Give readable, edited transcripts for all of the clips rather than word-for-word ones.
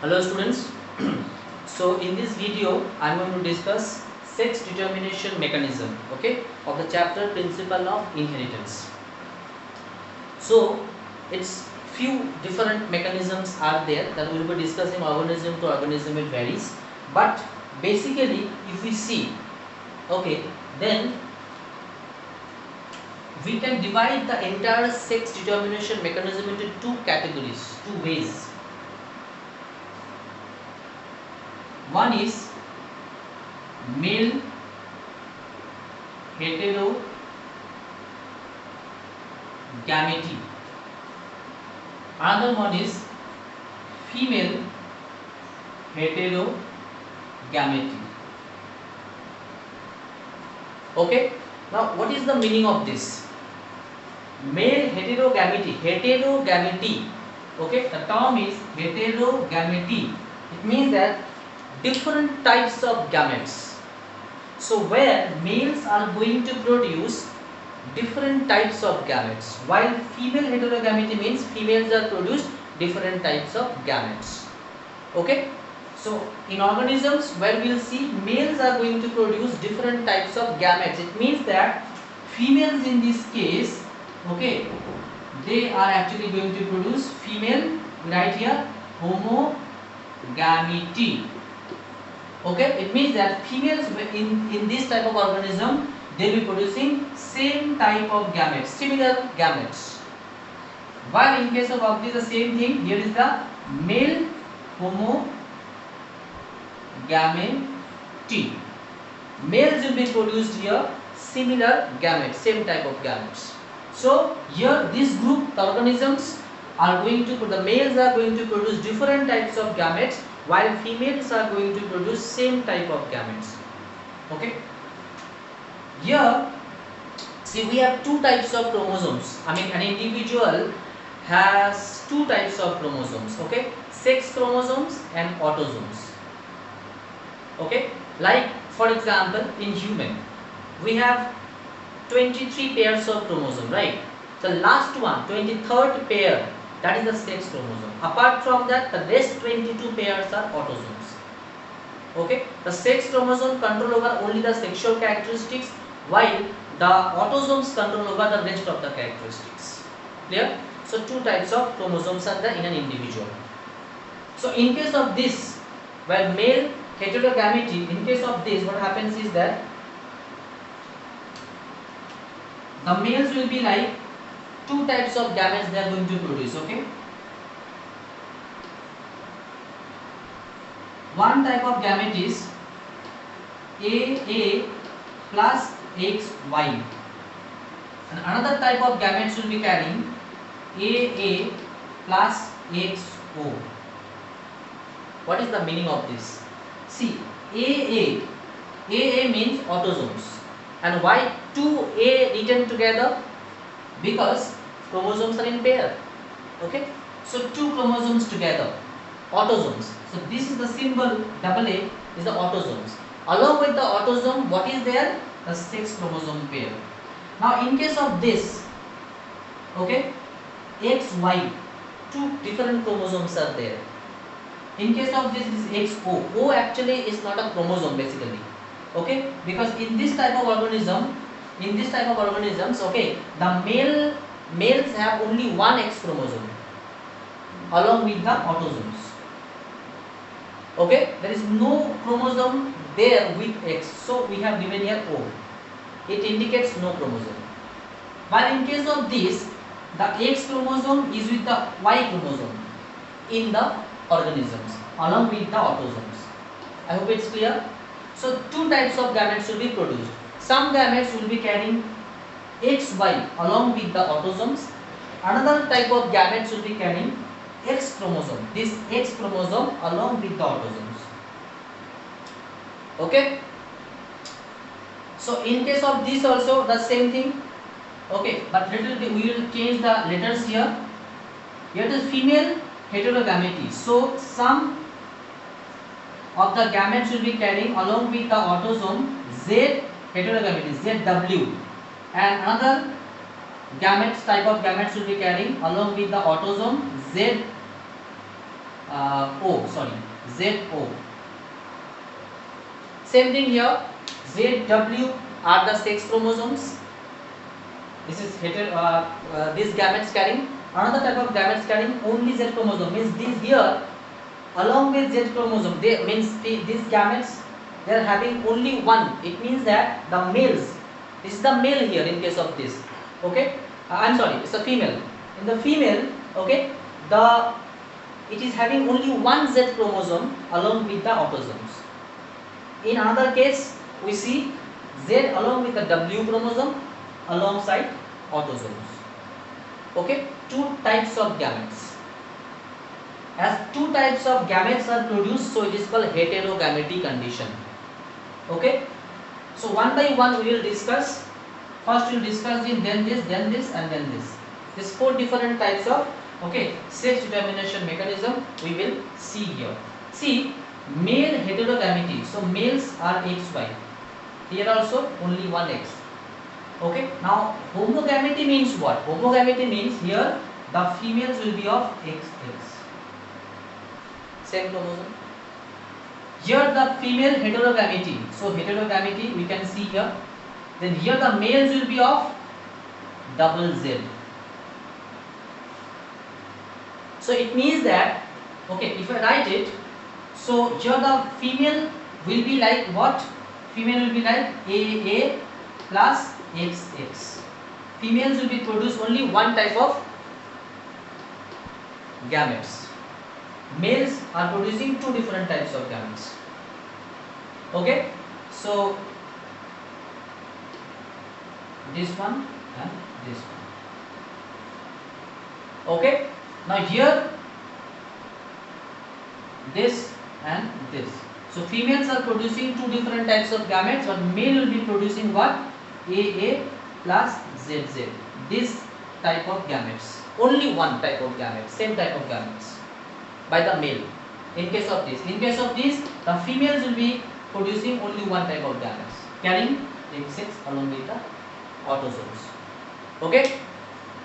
Hello students. So in this video I am going to discuss sex determination mechanism, okay, of the chapter principle of inheritance. So its few different mechanisms are there that we will be discussing. Organism to organism it varies, but basically if we see, okay, then we can divide the entire sex determination mechanism into two categories, two ways. One is male heterogamety. Another one is female heterogamety. Okay. Now, what is the meaning of this? Male heterogamety. Heterogamety. Okay. The term is heterogamety. It means that different types of gametes. So where males are going to produce different types of gametes, while female heterogamety means females are produced different types of gametes. Okay. So in organisms where we will see males are going to produce different types of gametes, it means that females in this case, okay, they are actually going to produce female, right here, homogamety. Okay, it means that females in this type of organism, they will be producing same type of gametes, similar gametes. While in case of this, the same thing. Here is the male homogamety. Males will be produced here similar gametes, same type of gametes. So here this group, the organisms are going to, the males are going to produce different types of gametes, while females are going to produce same type of gametes. Okay. Here, see, we have two types of chromosomes. I mean, an individual has two types of chromosomes. Okay, sex chromosomes and autosomes. Okay, like for example, in human, we have 23 pairs of chromosome, right? The last one, 23rd pair, that is the sex chromosome. Apart from that, the rest 22 pairs are autosomes. Okay, the sex chromosome control over only the sexual characteristics, while the autosomes control over the rest of the characteristics. Clear? So two types of chromosomes are there in an individual. So in case of this, where male heterogamety, in case of this, what happens is that the males will be like two types of gametes they are going to produce. Okay, one type of gamete is AA plus XY, and another type of gametes will be carrying AA plus XO. What is the meaning of this? See, AA means autosomes, and why 2A written together? Because chromosomes are in pair. Okay, so two chromosomes together, autosomes. So this is the symbol AA is the autosomes. Along with the autosome, what is there? The sex chromosome pair. Now in case of this, okay, XY, two different chromosomes are there. In case of this, it is XO. O actually is not a chromosome basically. Okay, because in this type of organism, okay, the males have only one X chromosome along with the autosomes. Okay, there is no chromosome there with X, so we have given here O. It indicates no chromosome. While in case of this, the X chromosome is with the Y chromosome in the organisms along with the autosomes. I hope it's clear. So two types of gametes will be produced. Some gametes will be carrying XY along with the autosomes. Another type of gametes will be carrying X chromosome. This X chromosome along with the autosomes. Okay. So in case of this also the same thing. Okay, but little bit we will change the letters here. Here it is female heterogamety. So some of the gametes will be carrying along with the autosome Z heterogamety, ZW, and another gametes type of gametes will be carrying along with the autosome Z ZO. Same thing here, ZW are the sex chromosomes. This is these gametes carrying another type of gametes carrying only Z chromosome, means these here along with Z chromosome, they means these gametes they are having only one. It means that the males, this is the male here in case of this, okay, I'm sorry, it's a female. In the female, okay, it is having only one Z chromosome along with the autosomes. In another case, we see Z along with the W chromosome alongside autosomes. Okay, two types of gametes. As two types of gametes are produced, so it is called heterogamety condition. Okay, so one by one we will discuss. First we will discuss this, then this, then this, and then this. These four different types of sex determination mechanism we will see here. See, male heterogamety, so males are XY. Here also only one X. Okay, now homogamety means what? Homogamety means here the females will be of XX, same chromosome. Here the female heterogamety, so heterogamety we can see here. Then here the males will be of double Z. So it means that, okay, if I write it, so here the female will be like what? Female will be like AA plus XX. Females will be produce only one type of gametes. Males are producing two different types of gametes. Okay, so this one and this one. Okay, now here this and this. So females are producing two different types of gametes, but male will be producing what? AA plus ZZ. This type of gametes. Only one type of gametes, same type of gametes by the male. In case of this, the females will be producing only one type of gametes, carrying XX along with the autosomes. Okay.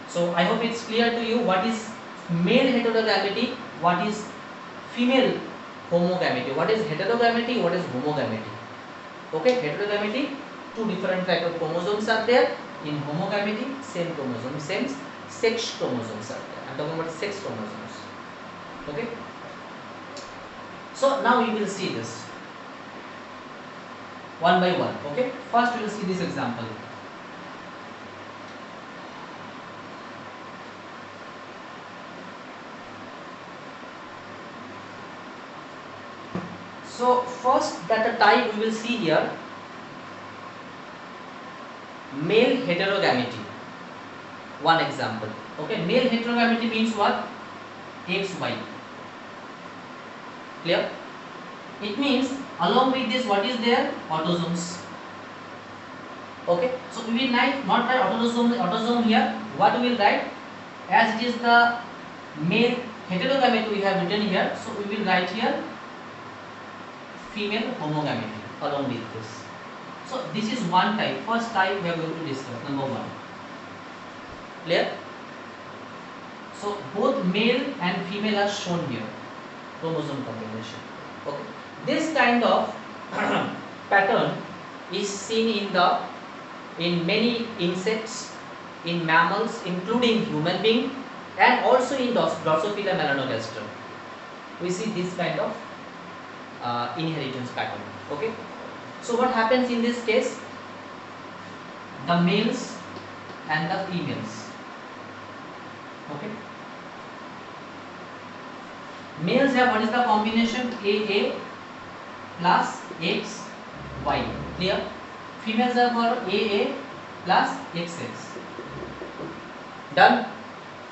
So I hope it's clear to you what is male heterogamety, what is female homogamety, what is heterogamety, what is homogamety. Okay, heterogamety, two different type of chromosomes are there. In homogamety, same chromosome, same sex chromosomes are there. I'm talking about sex chromosomes. Okay. So now we will see this one by one. Okay. First we will see this example. So first data type we will see here, male heterogamety. One example. Okay, male heterogamety means what? XY. Clear? It means along with this what is there? Autosomes. Okay, so we will not write autosome here. What we will write? As it is the male heterogamety we have written here, so we will write here female homogamety along with this. So this is one type. First type we are going to discuss. Number one. Clear? So both male and female are shown here. Chromosome combination. Okay. This kind of pattern is seen in many insects, in mammals, including human being, and also in Drosophila melanogaster. We see this kind of inheritance pattern. Okay. So what happens in this case? The males and the females. Okay. Males have what is the combination? AA plus XY. Clear? Females have got AA plus XX. Done?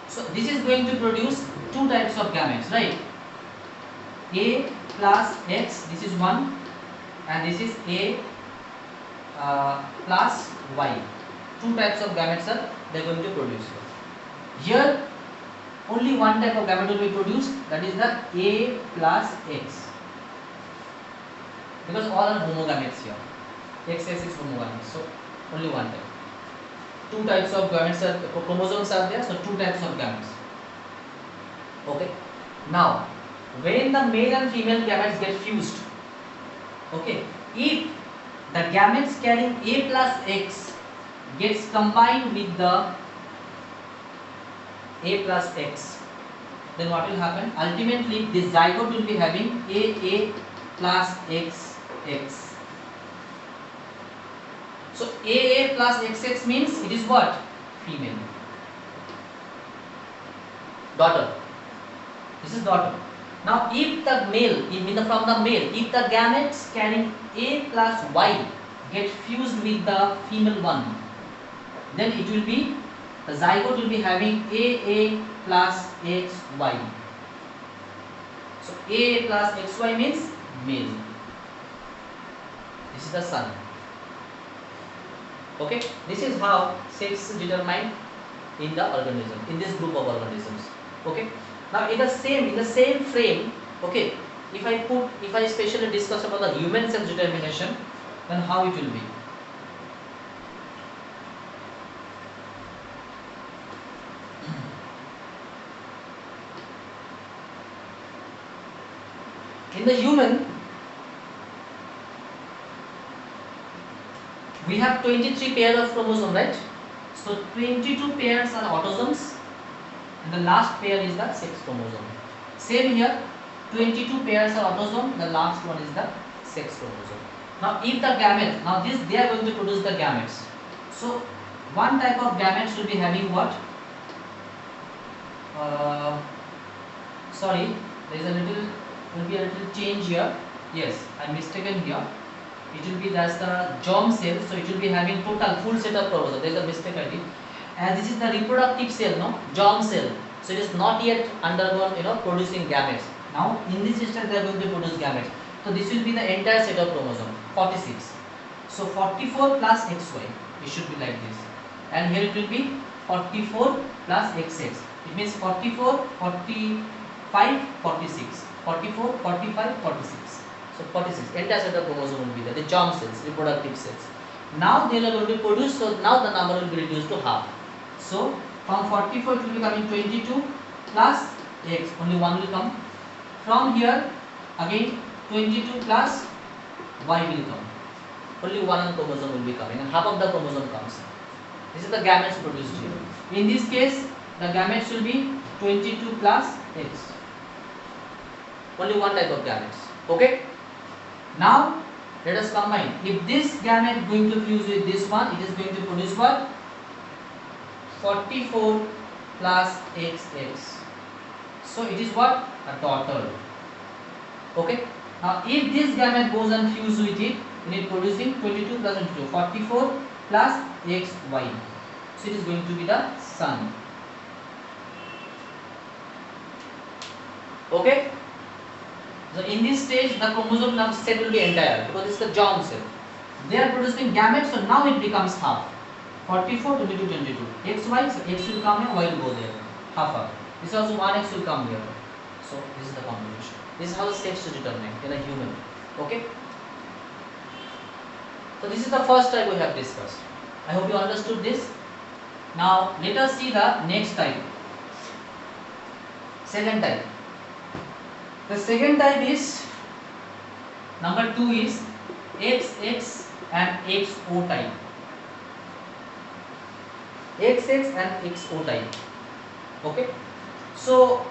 So this is going to produce two types of gametes, right? A plus X, this is one, and this is A plus Y. Two types of gametes are they are going to produce. Here only one type of gamete will be produced, that is the A plus X, because all are homogametes here. XX is homogamous, so only one type. Two types of gametes chromosomes are there, so two types of gametes. Okay. Now when the male and female gametes get fused, okay, if the gametes carrying A plus X gets combined with the A plus X, then what will happen? Ultimately, this zygote will be having AA plus XX. So AA plus XX means it is what? Female. Daughter. This is daughter. Now, if the male, from the male, if the gametes carrying A plus Y get fused with the female one, then it will be, the zygote will be having AA plus XY. So AA plus XY means male. This is the son. Okay, this is how sex is determined in the organism, in this group of organisms. Okay. Now in the same frame, okay, if I especially discuss about the human sex determination, then how it will be? In the human, we have 23 pairs of chromosomes, right? So 22 pairs are autosomes, and the last pair is the sex chromosome. Same here, 22 pairs are autosome, the last one is the sex chromosome. Now if the gametes, now this they are going to produce the gametes. So one type of gametes will be having what? Sorry, there is will be a little change here. Yes, I am mistaken here. It will be, that's the germ cell, so it will be having total full set of chromosomes. There is a mistake I did. And this is the reproductive cell, no, germ cell. So it is not yet undergone, producing gametes. Now in this system they are going to produce gametes. So this will be the entire set of chromosomes, 46. So 44 plus XY, it should be like this. And here it will be 44 plus XX. It means 44, 45, 46. 44, 45, 46. So 46, entire set of chromosomes will be there, the germ cells, reproductive cells. Now they are going to produce, so now the number will be reduced to half. So from 44 it will be coming 22 plus X, only one will come. From here again 22 plus Y will come. Only one chromosome will be coming and half of the chromosome comes. This is the gametes produced here. In this case, the gametes will be 22 plus X. Only one type of gametes. Okay. Now let us combine. If this gamete going to fuse with this one, it is going to produce what? 44 plus XX. So it is what? A daughter. Okay. Now if this gamete goes and fuse with it, it producing 22 plus 22, 44 plus XY. So it is going to be the son. Okay. So in this stage the chromosome set will be entire because this is the germ cell. They are producing gametes, so now it becomes half. 44, 22, 22. XY, so X will come here, Y will go there. Half. This also 1X will come here. So this is the combination. This is how the sex is determined in a human. Okay. So this is the first type we have discussed. I hope you understood this. Now let us see the next type. Second type. The second type is, number 2 is XX and XO type. XX and XO type. Okay. So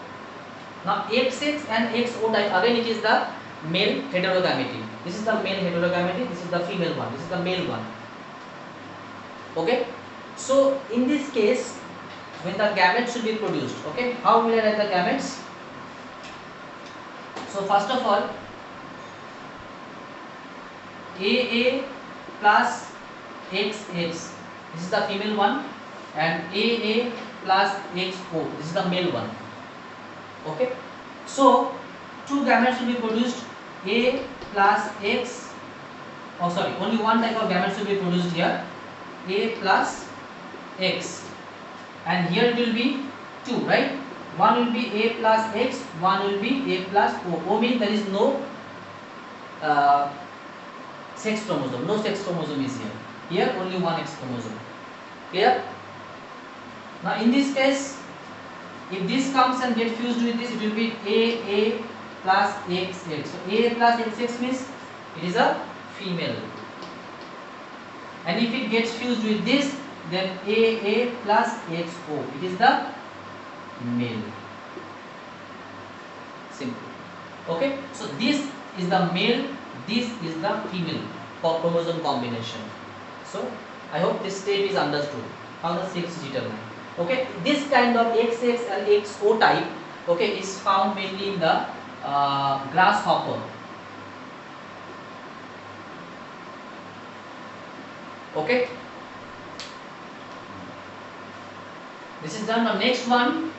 now XX and XO type, again it is the male heterogamety. This is the male heterogamety, this is the female one, this is the male one. Okay. So in this case, when the gametes should be produced, okay, how will I write the gametes? So first of all, AA plus XX, this is the female one, and AA plus XO, this is the male one. Okay. So two gametes will be produced, A plus X, only one type of gametes will be produced here, A plus X, and here it will be 2, right? One will be A plus X, one will be A plus O. O means there is no sex chromosome, no sex chromosome is here. Here only one X chromosome. Clear? Now in this case, if this comes and get fused with this, it will be AA plus XX. So A plus XX means it is a female. And if it gets fused with this, then AA plus XO, it is the male. Simple. Okay, so this is the male, this is the female for chromosome combination. So I hope this step is understood how the sex is determined. Okay, this kind of XX and XO type, okay, is found mainly in the grasshopper. Okay, this is done. The next one,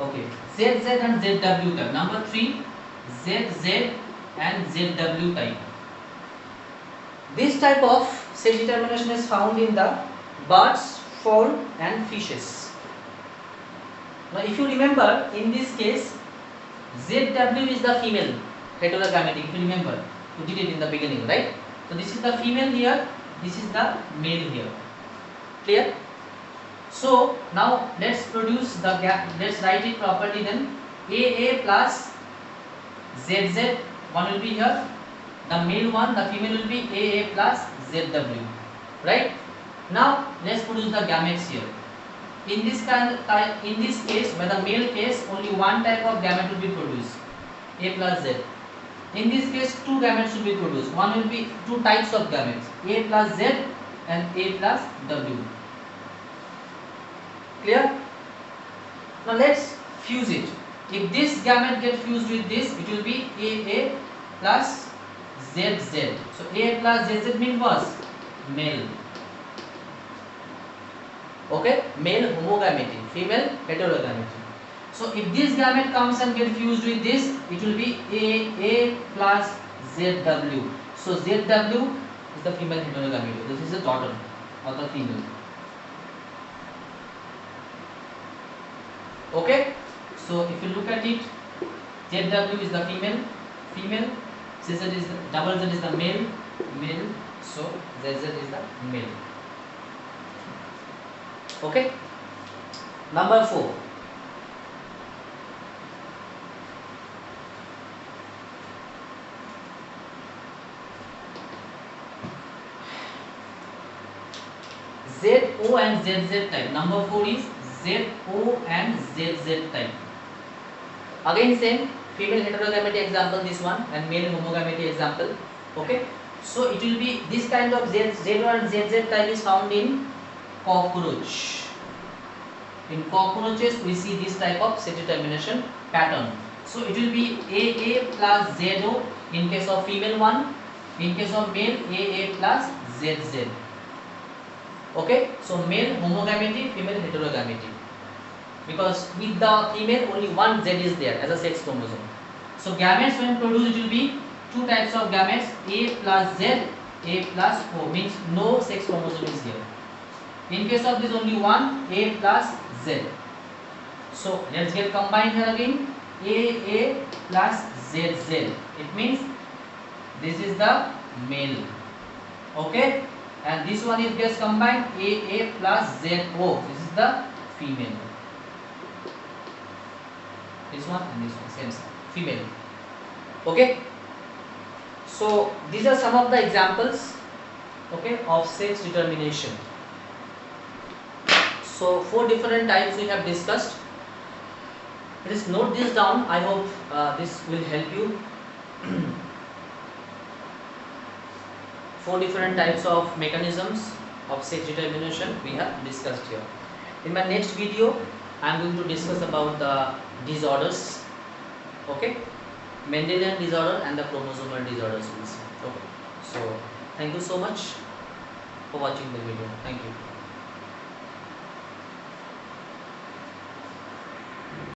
okay, ZZ and ZW type. Number 3, ZZ and ZW type. This type of sex determination is found in the birds, fowl and fishes. Now if you remember, in this case ZW is the female heterogametic, if you remember, you did it in the beginning, right? So this is the female here, this is the male here. Clear? So now let's produce the gap, let's write it properly then. AA plus ZZ, one will be here, the male one, the female will be AA plus ZW, right? Now let's produce the gametes here. In this case, by the male case, only one type of gamete will be produced, A plus Z. In this case, two gametes will be produced. One will be two types of gametes, A plus Z and A plus W. Clear? Now let's fuse it. If this gamete get fused with this, it will be AA plus ZZ. So A plus ZZ means what? Male. Okay, male homogamety, female heterogamety. So if this gamete comes and get fused with this, it will be AA plus ZW. So ZW is the female heterogamety. This is the daughter of the female. Okay, so if you look at it, ZW is the female, ZZ is the double Z is the male, so ZZ is the male. Okay, number 4. ZO and ZZ type. Number 4 is ZO and ZZ type. Again same, female heterogamety example this one and male homogamety example. Okay, so it will be this kind of ZO and ZZ type is found in cockroach. In cockroaches we see this type of sex determination pattern. So it will be AA plus ZO in case of female one, in case of male AA plus ZZ. Okay, so male homogamety, female heterogamety, because with the female only one Z is there as a sex chromosome. So gametes when produced, it will be two types of gametes, A plus Z, A plus O, means no sex chromosome is here. In case of this only one, A plus Z. So let's get combined here again, AA plus ZZ. It means this is the male. Okay, and this one is gets combined, AA plus ZO. This is the female. This one and this one same side, female. Okay, so these are some of the examples, okay, of sex determination. So 4 different types we have discussed. Please note this down. I hope this will help you. 4 different types of mechanisms of sex determination we have discussed here. In my next video, I am going to discuss about the disorders. Okay, Mendelian disorder and the chromosomal disorders. Okay, so thank you so much for watching the video. Thank you.